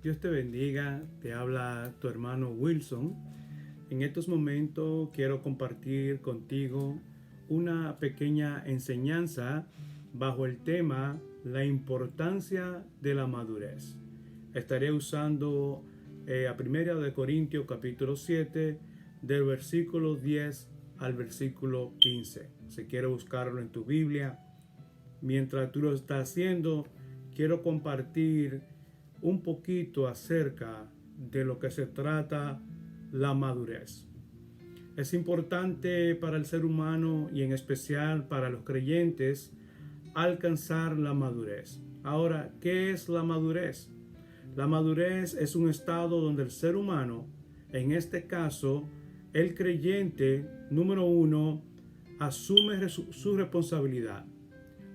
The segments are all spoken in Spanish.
Dios te bendiga, te habla tu hermano Wilson. En estos momentos quiero compartir contigo una pequeña enseñanza bajo el tema la importancia de la madurez. Estaré usando a 1 de Corintios capítulo 7 del versículo 10 al versículo 15. Si quieres buscarlo en tu Biblia, mientras tú lo estás haciendo, quiero compartir un poquito acerca de lo que se trata la madurez. Es importante para el ser humano y en especial para los creyentes alcanzar la madurez. Ahora, ¿qué es la madurez? La madurez es un estado donde el ser humano, en este caso, el creyente, número uno, asume su responsabilidad.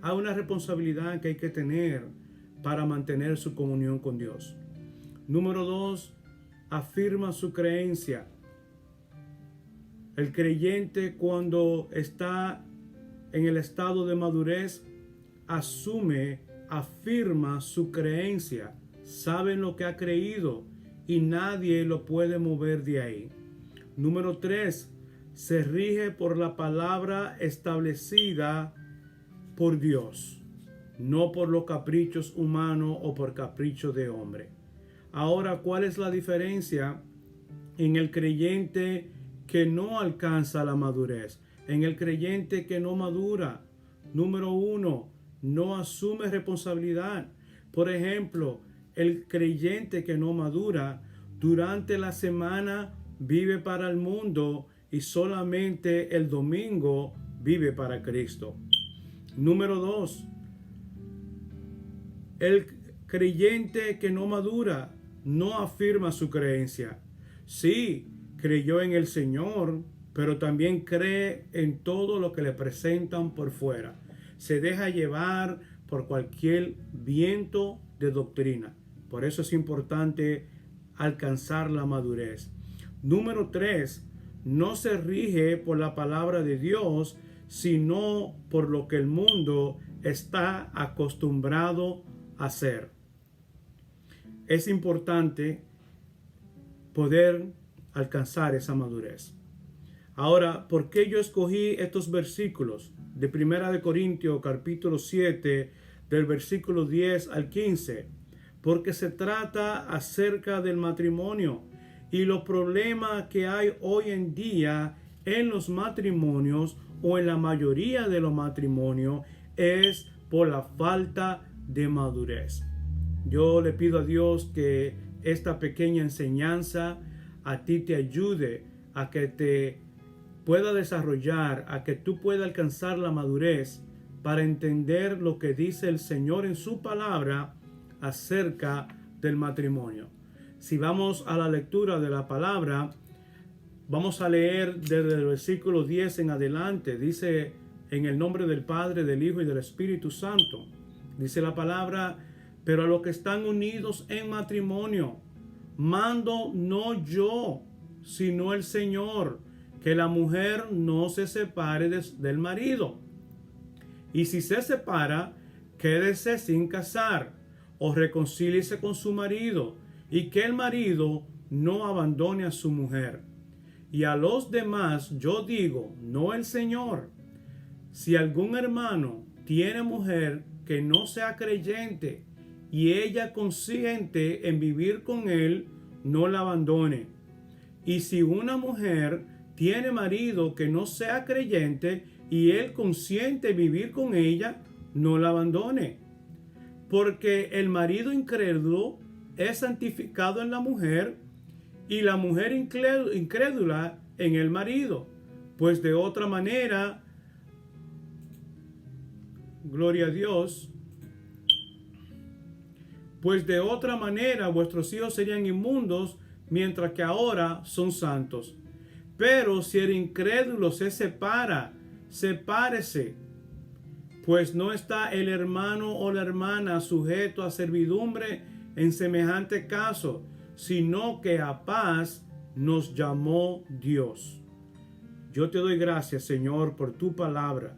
Hay una responsabilidad que hay que tener para mantener su comunión con Dios. Número dos, afirma su creencia. El creyente, cuando está en el estado de madurez, asume, afirma su creencia, sabe en lo que ha creído y nadie lo puede mover de ahí. Número tres, se rige por la palabra establecida por Dios, no por los caprichos humanos o por caprichos de hombre. Ahora, ¿cuál es la diferencia en el creyente que no alcanza la madurez? En el creyente que no madura, número uno, no asume responsabilidad. Por ejemplo, el creyente que no madura durante la semana vive para el mundo y solamente el domingo vive para Cristo. Número dos, el creyente que no madura no afirma su creencia. Sí, creyó en el Señor, pero también cree en todo lo que le presentan por fuera. Se deja llevar por cualquier viento de doctrina. Por eso es importante alcanzar la madurez. Número tres, no se rige por la palabra de Dios, sino por lo que el mundo está acostumbrado a hacer. Es importante poder alcanzar esa madurez. Ahora, ¿por qué yo escogí estos versículos de 1 de Corintios capítulo 7 del versículo 10 al 15? Porque se trata acerca del matrimonio y los problemas que hay hoy en día en los matrimonios o en la mayoría de los matrimonios es por la falta de madurez. Yo le pido a Dios que esta pequeña enseñanza a ti te ayude a que te pueda desarrollar, a que tú puedas alcanzar la madurez para entender lo que dice el Señor en su palabra acerca del matrimonio. Si vamos a la lectura de la palabra, vamos a leer desde el versículo 10 en adelante. Dice: en el nombre del Padre, del Hijo y del Espíritu Santo. Dice la palabra: pero a los que están unidos en matrimonio, mando no yo, sino el Señor, que la mujer no se separe del marido. Y si se separa, quédese sin casar, o reconcíliese con su marido, y que el marido no abandone a su mujer. Y a los demás yo digo, no el Señor: si algún hermano tiene mujer que no sea creyente y ella consiente en vivir con él, no la abandone. Y si una mujer tiene marido que no sea creyente y él consiente en vivir con ella, no la abandone. Porque el marido incrédulo es santificado en la mujer y la mujer incrédula en el marido. Pues de otra manera, gloria a Dios, pues de otra manera vuestros hijos serían inmundos, mientras que ahora son santos. Pero si el incrédulo se separa, sepárese, pues no está el hermano o la hermana sujeto a servidumbre en semejante caso, sino que a paz nos llamó Dios. Yo te doy gracias, Señor, por tu palabra.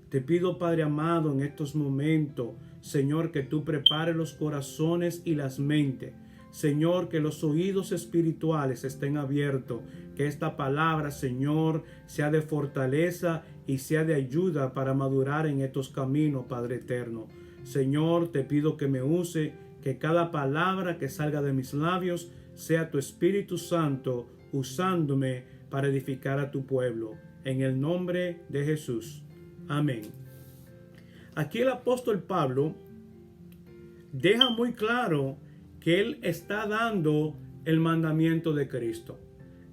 Te pido, Padre amado, en estos momentos, Señor, que tú prepares los corazones y las mentes Señor, que los oídos espirituales estén abiertos, que esta palabra, Señor, sea de fortaleza y sea de ayuda para madurar en estos caminos, Padre eterno. Señor, te pido que me use, que cada palabra que salga de mis labios sea tu Espíritu Santo usándome para edificar a tu pueblo. En el nombre de Jesús. Amén. Aquí el apóstol Pablo deja muy claro que él está dando el mandamiento de Cristo.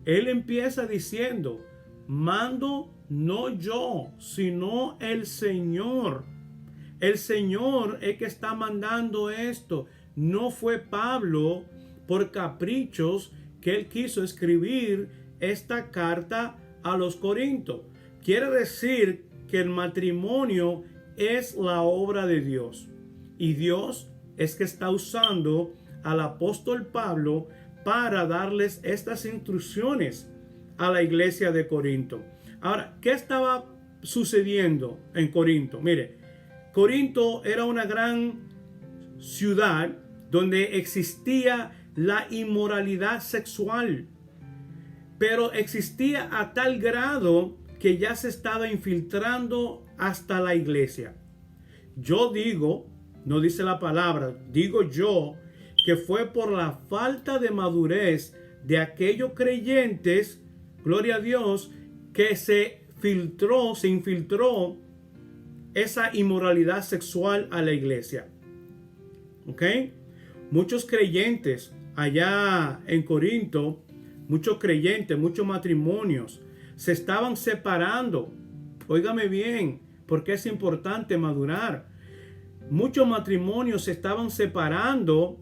Él empieza diciendo, mando no yo, sino el Señor. El Señor es que está mandando esto. No fue Pablo por caprichos que él quiso escribir esta carta a los Corintios. Quiere decir que el matrimonio es la obra de Dios. Y Dios es que está usando al apóstol Pablo para darles estas instrucciones a la iglesia de Corinto. Ahora, ¿qué estaba sucediendo en Corinto? Mire, Corinto era una gran ciudad donde existía la inmoralidad sexual, pero existía a tal grado que ya se estaba infiltrando hasta la iglesia. Yo digo, no dice la palabra, digo yo, que fue por la falta de madurez de aquellos creyentes, gloria a Dios, que se infiltró esa inmoralidad sexual a la iglesia. ¿Ok? Muchos creyentes allá en Corinto, muchos creyentes, muchos matrimonios, se estaban separando. Óigame bien, porque es importante madurar. Muchos matrimonios se estaban separando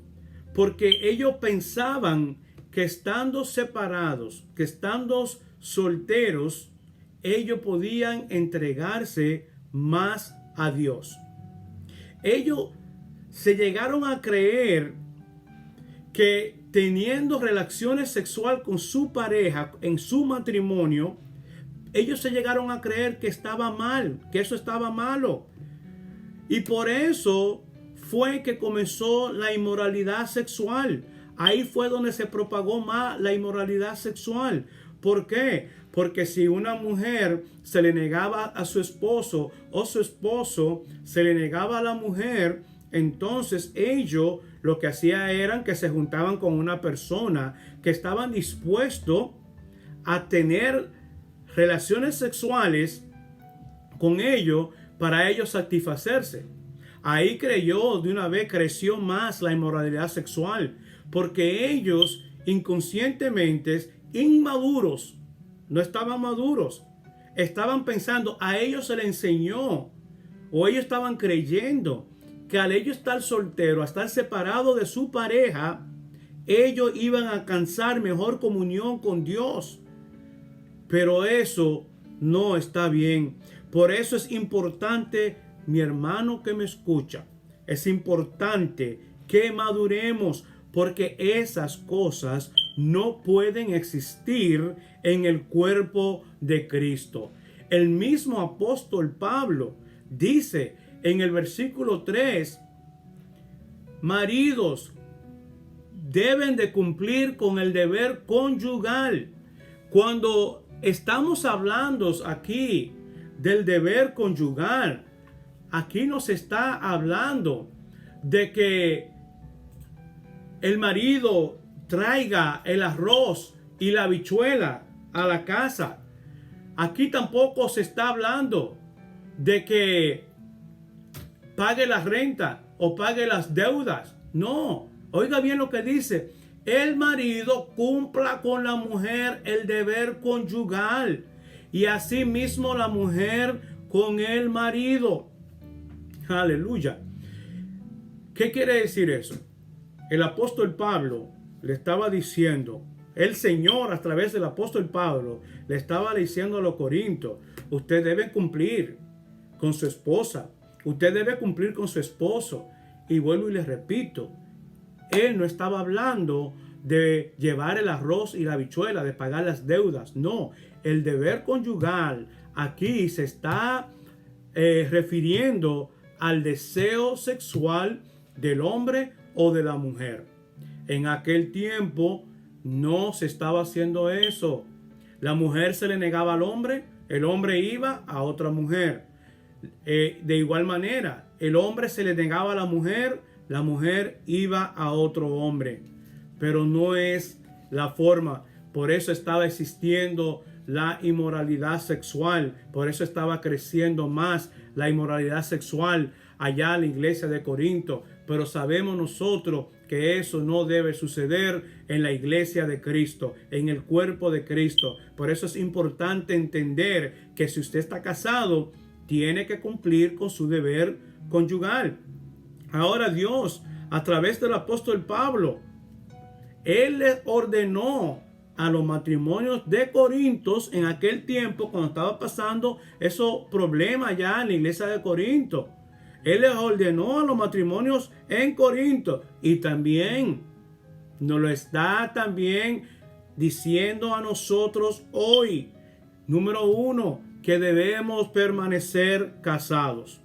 porque ellos pensaban que estando separados, que estando solteros, ellos podían entregarse más a Dios. Ellos se llegaron a creer que teniendo relaciones sexuales con su pareja en su matrimonio, ellos se llegaron a creer que estaba mal, que eso estaba malo. Y por eso fue que comenzó la inmoralidad sexual. Ahí fue donde se propagó más la inmoralidad sexual. ¿Por qué? Porque si una mujer se le negaba a su esposo o su esposo se le negaba a la mujer, entonces ellos lo que hacían era que se juntaban con una persona que estaban dispuestos a tener relaciones sexuales con ellos para ellos satisfacerse. Ahí creció más la inmoralidad sexual, porque ellos inconscientemente, inmaduros, no estaban maduros, estaban pensando, a ellos se les enseñó, o ellos estaban creyendo que al ellos estar solteros, a estar separados de su pareja, ellos iban a alcanzar mejor comunión con Dios. Pero eso no está bien. Por eso es importante, mi hermano que me escucha, es importante que maduremos, porque esas cosas no pueden existir en el cuerpo de Cristo. El mismo apóstol Pablo dice en el versículo 3, maridos deben de cumplir con el deber conyugal. Cuando estamos hablando aquí del deber conyugal, aquí nos está hablando de que el marido traiga el arroz y la habichuela a la casa. Aquí tampoco se está hablando de que pague la renta o pague las deudas. No, oiga bien lo que dice. El marido cumpla con la mujer el deber conyugal y asimismo la mujer con el marido. Aleluya. ¿Qué quiere decir eso? El apóstol Pablo le estaba diciendo, el Señor a través del apóstol Pablo le estaba diciendo a los corintios, usted debe cumplir con su esposa, usted debe cumplir con su esposo. Y vuelvo y les repito, él no estaba hablando de llevar el arroz y la habichuela, de pagar las deudas. No, el deber conyugal aquí se está refiriendo al deseo sexual del hombre o de la mujer. En aquel tiempo no se estaba haciendo eso. La mujer se le negaba al hombre, el hombre iba a otra mujer. De igual manera, el hombre se le negaba a la mujer iba a otro hombre. Pero no es la forma. Por eso estaba existiendo la inmoralidad sexual. Por eso estaba creciendo más la inmoralidad sexual allá en la iglesia de Corinto. Pero sabemos nosotros que eso no debe suceder en la iglesia de Cristo, en el cuerpo de Cristo. Por eso es importante entender que si usted está casado, tiene que cumplir con su deber conyugal. Ahora Dios, a través del apóstol Pablo, Él le ordenó a los matrimonios de Corintios en aquel tiempo, cuando estaba pasando esos problemas ya en la iglesia de Corinto. Él les ordenó a los matrimonios en Corinto y también nos lo está también diciendo a nosotros hoy. Número 1, que debemos permanecer casados.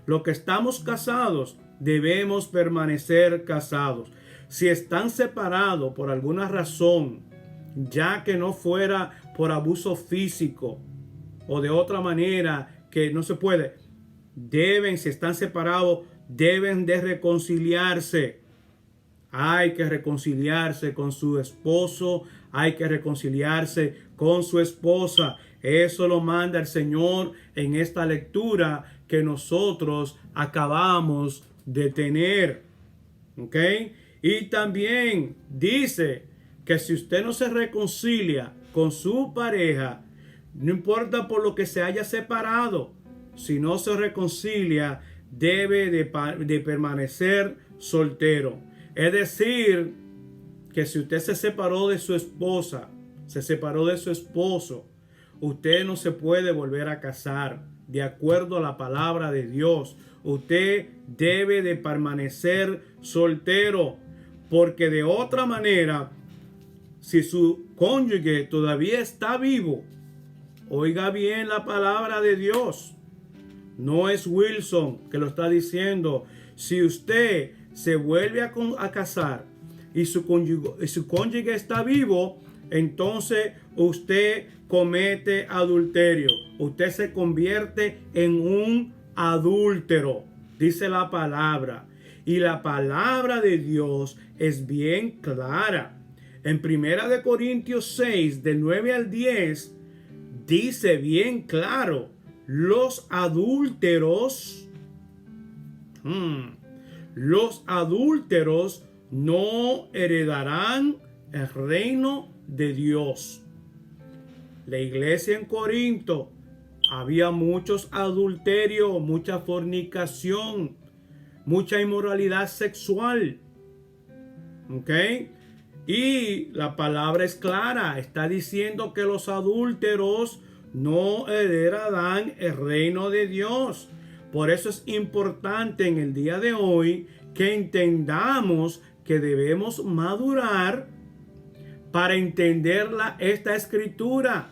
Los que estamos casados debemos permanecer casados. Si están separados por alguna razón, ya que no fuera por abuso físico o de otra manera que no se puede, si están separados, deben de reconciliarse. Hay que reconciliarse con su esposo, hay que reconciliarse con su esposa. Eso lo manda el Señor en esta lectura que nosotros acabamos de tener. ¿Ok? Y también dice que si usted no se reconcilia con su pareja, no importa por lo que se haya separado, si no se reconcilia, debe de permanecer soltero. Es decir, que si usted se separó de su esposa, se separó de su esposo, usted no se puede volver a casar. De acuerdo a la palabra de Dios, usted debe de permanecer soltero, porque de otra manera, si su cónyuge todavía está vivo, oiga bien la palabra de Dios. No es Wilson que lo está diciendo. Si usted se vuelve a casar y su cónyuge está vivo, entonces usted comete adulterio. Usted se convierte en un adúltero, dice la palabra. Y la palabra de Dios es bien clara. En 1 Corintios 6, del 9 al 10, dice bien claro: los adúlteros no heredarán el reino de Dios. La iglesia en Corinto había muchos adulterios, mucha fornicación, mucha inmoralidad sexual. ¿Ok? Y la palabra es clara, está diciendo que los adúlteros no heredarán el reino de Dios. Por eso es importante en el día de hoy que entendamos que debemos madurar para entender esta escritura,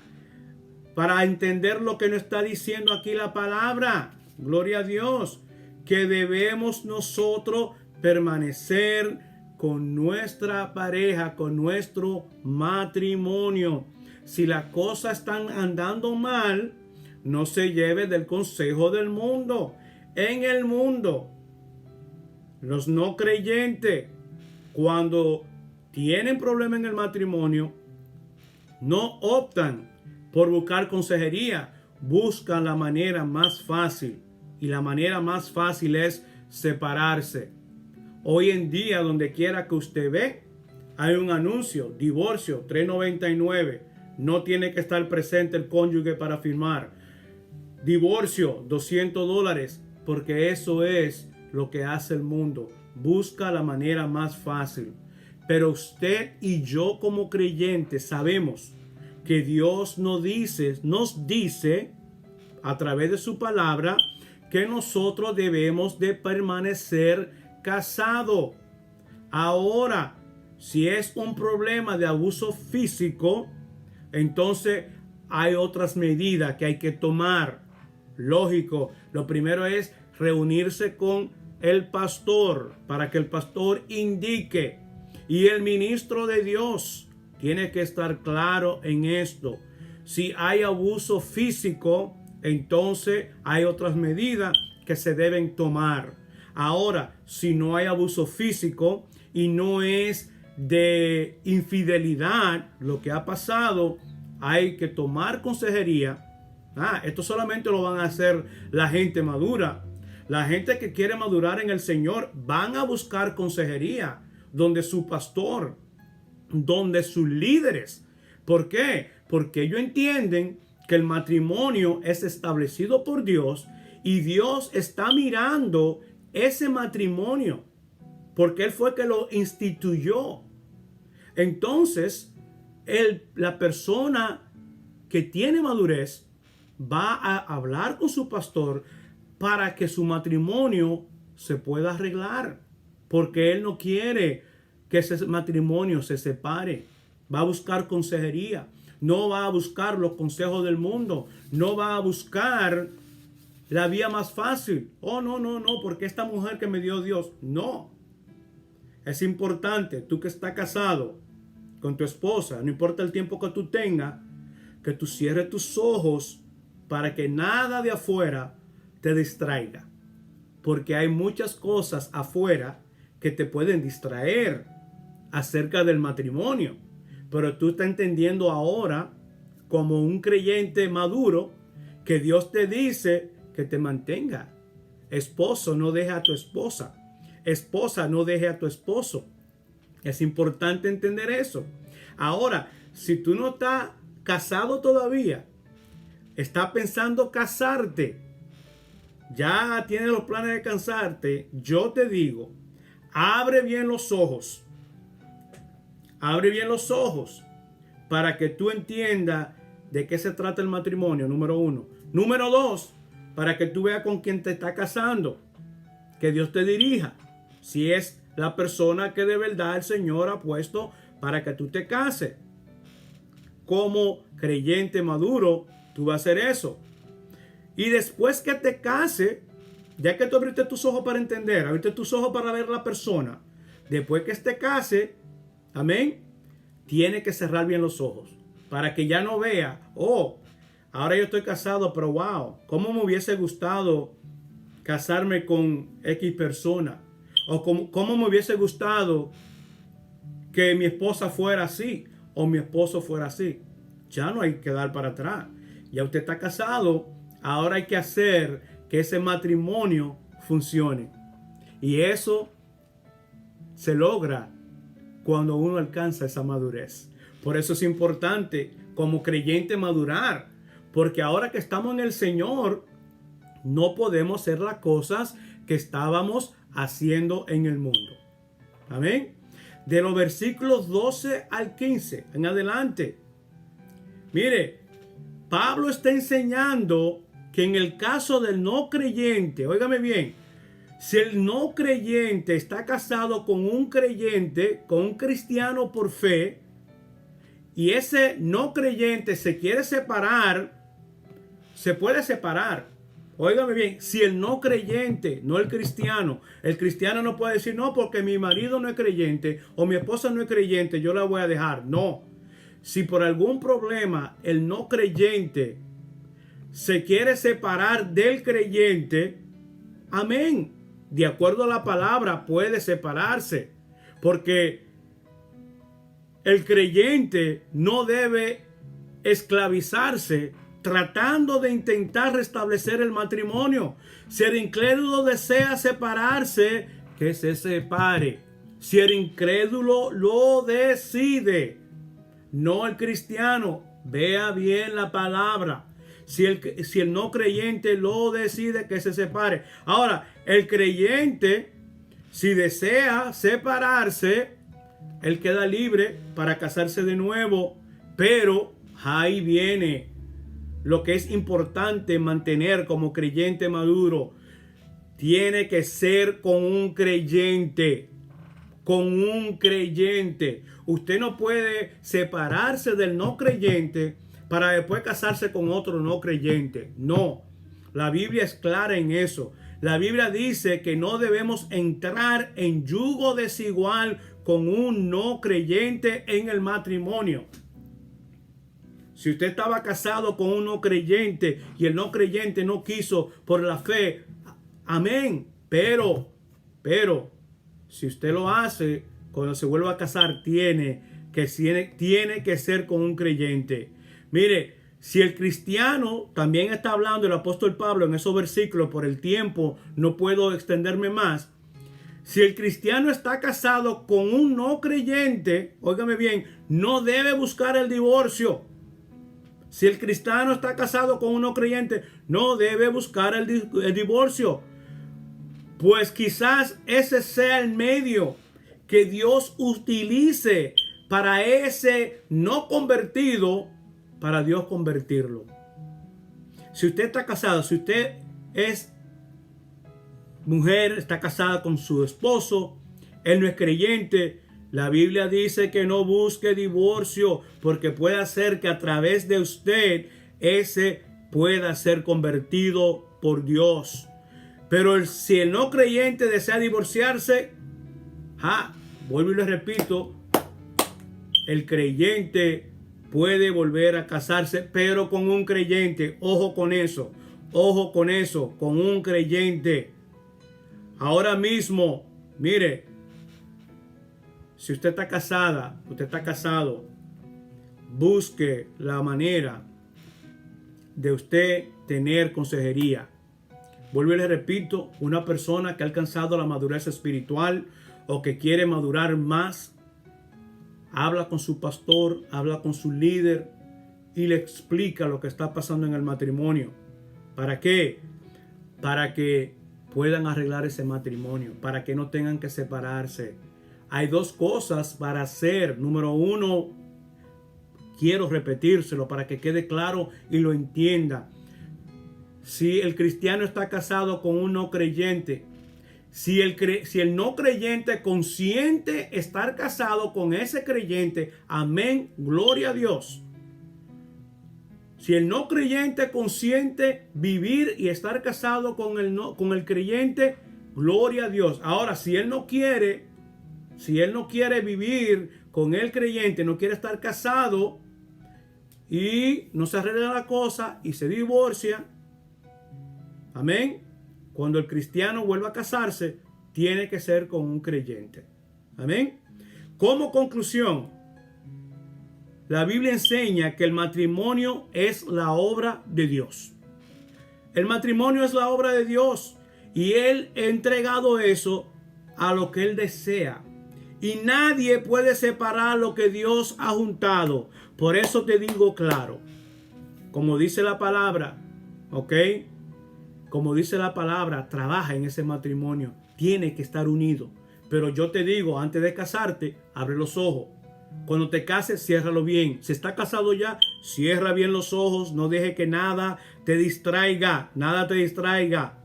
para entender lo que nos está diciendo aquí la palabra. Gloria a Dios, que debemos nosotros permanecer con nuestra pareja, con nuestro matrimonio. Si las cosas están andando mal, no se lleve del consejo del mundo. En el mundo, los no creyentes, cuando tienen problemas en el matrimonio, no optan por buscar consejería, buscan la manera más fácil. Y la manera más fácil es separarse. Hoy en día, donde quiera que usted ve, hay un anuncio: divorcio, $3.99. No tiene que estar presente el cónyuge para firmar. Divorcio, $200, porque eso es lo que hace el mundo. Busca la manera más fácil. Pero usted y yo como creyentes sabemos que Dios nos dice a través de su palabra que nosotros debemos de permanecer casados. Ahora, si es un problema de abuso físico, entonces hay otras medidas que hay que tomar. Lógico, lo primero es reunirse con el pastor para que el pastor indique. Y el ministro de Dios tiene que estar claro en esto. Si hay abuso físico, entonces hay otras medidas que se deben tomar. Ahora, si no hay abuso físico y no es de infidelidad lo que ha pasado, hay que tomar consejería. Esto solamente lo van a hacer la gente madura. La gente que quiere madurar en el Señor van a buscar consejería donde su pastor, donde sus líderes. ¿Por qué? Porque ellos entienden que el matrimonio es establecido por Dios y Dios está mirando ese matrimonio porque Él fue que lo instituyó. Entonces, la persona que tiene madurez va a hablar con su pastor para que su matrimonio se pueda arreglar, porque él no quiere que ese matrimonio se separe. Va a buscar consejería, no va a buscar los consejos del mundo, no va a buscar la vía más fácil. Oh, no, porque esta mujer que me dio Dios. No. Es importante, tú que estás casado con tu esposa, no importa el tiempo que tú tengas, que tú cierres tus ojos para que nada de afuera te distraiga. Porque hay muchas cosas afuera que te pueden distraer acerca del matrimonio. Pero tú estás entendiendo ahora, como un creyente maduro, que Dios te dice que te mantenga. Esposo, no deje a tu esposa. Esposa, no deje a tu esposo. Es importante entender eso. Ahora, si tú no estás casado todavía, estás pensando casarte, ya tienes los planes de casarte, yo te digo, abre bien los ojos. Abre bien los ojos para que tú entiendas de qué se trata el matrimonio, número 1. Número 2, para que tú veas con quién te está casando. Que Dios te dirija. Si es la persona que de verdad el Señor ha puesto para que tú te cases. Como creyente maduro, tú vas a hacer eso. Y después que te case, ya que tú abriste tus ojos para entender, abriste tus ojos para ver la persona, después que te case, amén, tiene que cerrar bien los ojos para que ya no vea, oh, ahora yo estoy casado, pero wow, cómo me hubiese gustado casarme con X persona, o cómo me hubiese gustado que mi esposa fuera así o mi esposo fuera así. Ya no hay que dar para atrás. Ya usted está casado, ahora hay que hacer que ese matrimonio funcione. Y eso se logra cuando uno alcanza esa madurez. Por eso es importante como creyente madurar, porque ahora que estamos en el Señor, no podemos hacer las cosas que estábamos haciendo en el mundo. Amén. De los versículos 12 al 15 en adelante. Mire, Pablo está enseñando que en el caso del no creyente, óigame bien, si el no creyente está casado con un creyente, con un cristiano por fe, y ese no creyente se quiere separar, se puede separar. Óigame bien, si el no creyente, no el cristiano no puede decir, no, porque mi marido no es creyente o mi esposa no es creyente, yo la voy a dejar. No. Si por algún problema el no creyente se quiere separar del creyente, amén. De acuerdo a la palabra puede separarse, porque el creyente no debe esclavizarse tratando de intentar restablecer el matrimonio. Si el incrédulo desea separarse, que se separe. Si el incrédulo lo decide, no el cristiano. Vea bien la palabra. Si el no creyente lo decide, que se separe. Ahora, el creyente, si desea separarse, él queda libre para casarse de nuevo. Pero ahí viene lo que es importante mantener como creyente maduro. Tiene que ser con un creyente. Con un creyente. Usted no puede separarse del no creyente para después casarse con otro no creyente. No. La Biblia es clara en eso. La Biblia dice que no debemos entrar en yugo desigual con un no creyente en el matrimonio. Si usted estaba casado con un no creyente y el no creyente no quiso por la fe, amén. Pero, si usted lo hace, cuando se vuelva a casar, tiene que ser con un creyente. Mire, si el cristiano, también está hablando el apóstol Pablo en esos versículos, por el tiempo no puedo extenderme más. Si el cristiano está casado con un no creyente, óigame bien, no debe buscar el divorcio. Si el cristiano está casado con un no creyente, no debe buscar el divorcio. Pues quizás ese sea el medio que Dios utilice para ese no convertido, para Dios convertirlo. Si usted está casado, si usted es mujer, está casada con su esposo, él no es creyente, la Biblia dice que no busque divorcio, porque puede ser que a través de usted ese pueda ser convertido por Dios. Pero si el no creyente desea divorciarse, vuelvo y le repito, el creyente puede volver a casarse, pero con un creyente. Ojo con eso, con un creyente. Ahora mismo, mire, si usted está casada, usted está casado, busque la manera de usted tener consejería. Vuelvo y le repito, una persona que ha alcanzado la madurez espiritual o que quiere madurar más, habla con su pastor, habla con su líder y le explica lo que está pasando en el matrimonio. ¿Para qué? Para que puedan arreglar ese matrimonio, para que no tengan que separarse. Hay dos cosas para hacer. Número uno, quiero repetírselo para que quede claro y lo entienda. Si el cristiano está casado con un no creyente, si el no creyente consiente estar casado con ese creyente, amén, gloria a Dios. Si el no creyente consiente vivir y estar casado con el creyente, gloria a Dios. Ahora, si él no quiere vivir con el creyente, no quiere estar casado y no se arregla la cosa y se divorcia, amén. Cuando el cristiano vuelva a casarse, tiene que ser con un creyente. Amén. Como conclusión, la Biblia enseña que el matrimonio es la obra de Dios. El matrimonio es la obra de Dios y Él ha entregado eso a lo que Él desea. Y nadie puede separar lo que Dios ha juntado. Por eso te digo claro, como dice la palabra, ¿ok? Como dice la palabra, trabaja en ese matrimonio. Tiene que estar unido. Pero yo te digo, antes de casarte, abre los ojos. Cuando te cases, ciérralo bien. Si está casado ya, cierra bien los ojos. No deje que nada te distraiga. Nada te distraiga.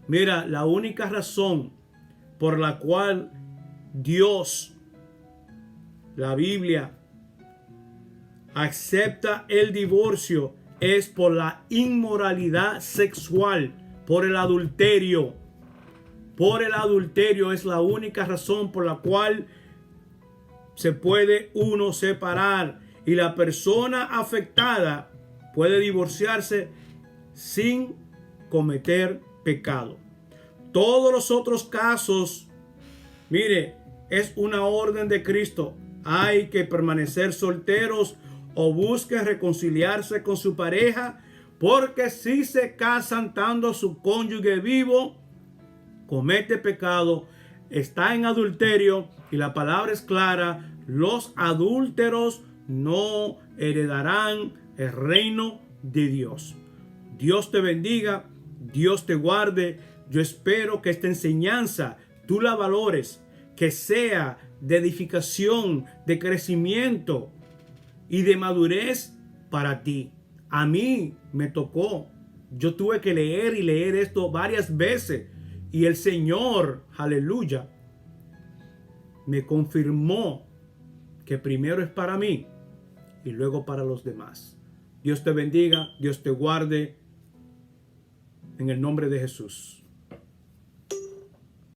Mira, la única razón por la cual Dios, la Biblia, acepta el divorcio es por la inmoralidad sexual, por el adulterio. Por el adulterio es la única razón por la cual se puede uno separar. Y la persona afectada puede divorciarse sin cometer pecado. Todos los otros casos, mire, es una orden de Cristo. Hay que permanecer solteros o busquen reconciliarse con su pareja, porque si se casan estando su cónyuge vivo, comete pecado, está en adulterio y la palabra es clara: los adúlteros no heredarán el reino de Dios. Dios te bendiga, Dios te guarde. Yo espero que esta enseñanza tú la valores, que sea de edificación, de crecimiento y de madurez para ti. A mí me tocó. Yo tuve que leer y leer esto varias veces. Y el Señor, aleluya, me confirmó que primero es para mí y luego para los demás. Dios te bendiga, Dios te guarde, en el nombre de Jesús.